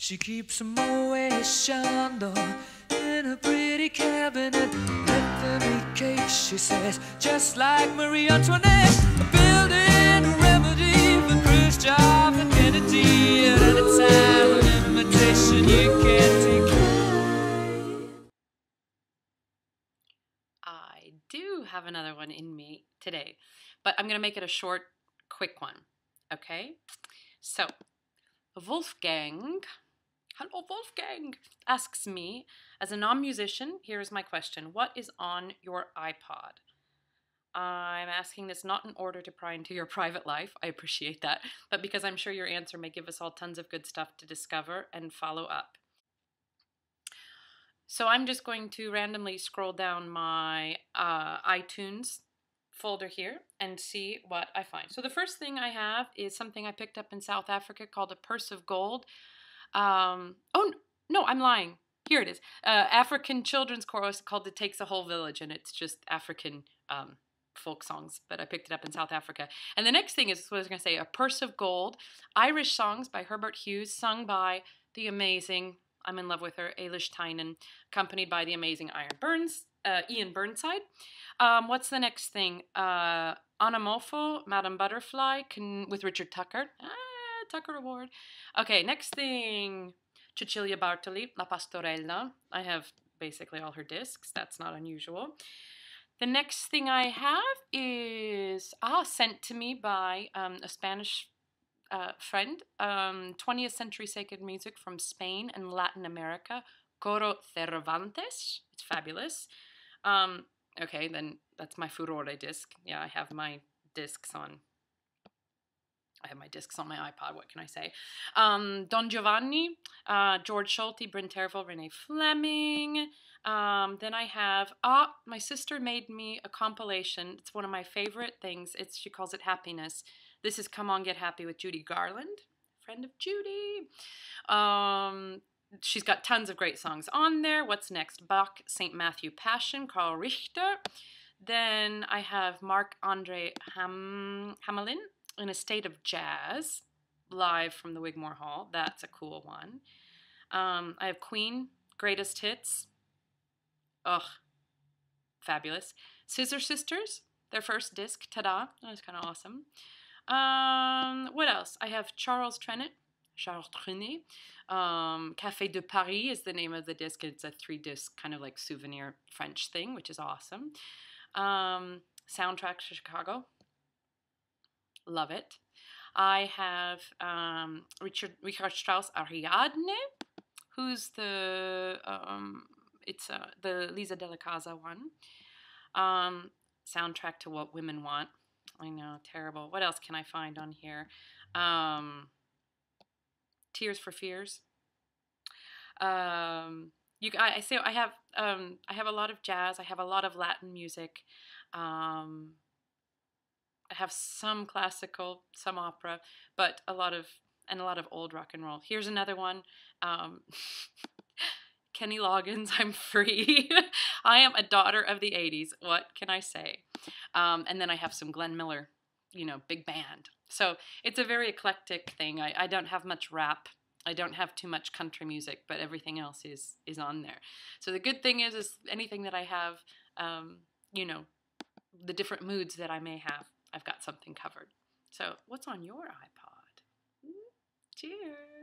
She keeps a Moet Chandon in a pretty cabinet. Let them eat cake, she says, just like Marie Antoinette. Building a remedy for Khrushchev and Kennedy at any time, an invitation you can't decline. I do have another one in me today, but I'm going to make it a short, quick one, okay? So, Wolfgang, hello Wolfgang, asks me, as a non-musician, here's my question. What is on your iPod? I'm asking this not in order to pry into your private life, I appreciate that, but because I'm sure your answer may give us all tons of good stuff to discover and follow up. So I'm just going to randomly scroll down my iTunes folder here and see what I find. So the first thing I have is something I picked up in South Africa called a purse of gold. Oh, no, I'm lying. Here it is. African children's chorus called It Takes a Whole Village, and it's just African folk songs, but I picked it up in South Africa. And the next thing is what I was going to say, a purse of gold, Irish songs by Herbert Hughes, sung by the amazing, I'm in love with her, Ailish Tynan, accompanied by the amazing Ian Burnside. What's the next thing? Anamofo, Madame Butterfly, with Richard Tucker. Tucker Award. Okay, next thing. Cecilia Bartoli, La Pastorella. I have basically all her discs. That's not unusual. The next thing I have is sent to me by a Spanish friend, 20th century sacred music from Spain and Latin America, Coro Cervantes. It's fabulous. Okay, then that's my Furore disc. Yeah, I have my discs on my iPod, what can I say? Don Giovanni, George Schulte, Bryn Tervel, Renee Fleming. Then I have, my sister made me a compilation. It's one of my favorite things. She calls it Happiness. This is Come On Get Happy with Judy Garland, friend of Judy. She's got tons of great songs on there. What's next? Bach, St. Matthew Passion, Karl Richter. Then I have Marc-Andre Hamelin, In a State of Jazz, live from the Wigmore Hall. That's a cool one. I have Queen, Greatest Hits. Ugh, fabulous. Scissor Sisters, their first disc, Ta-da. That was kind of awesome. What else? I have Charles Trenet, Café de Paris is the name of the disc. It's a 3-disc kind of like souvenir French thing, which is awesome. Soundtrack to Chicago. Love it. I have Richard Strauss Ariadne, who's the Lisa Della Casa one. Soundtrack to What Women Want. I know, terrible. What else can I find on here? Tears for Fears. I have a lot of jazz. I have a lot of Latin music. I have some classical, some opera, but a lot of old rock and roll. Here's another one. Kenny Loggins, I'm Free. I am a daughter of the 80s. What can I say? And then I have some Glenn Miller, big band. So it's a very eclectic thing. I don't have much rap. I don't have too much country music, but everything else is on there. So the good thing is anything that I have, the different moods that I may have, I've got something covered. So what's on your iPod? Cheers.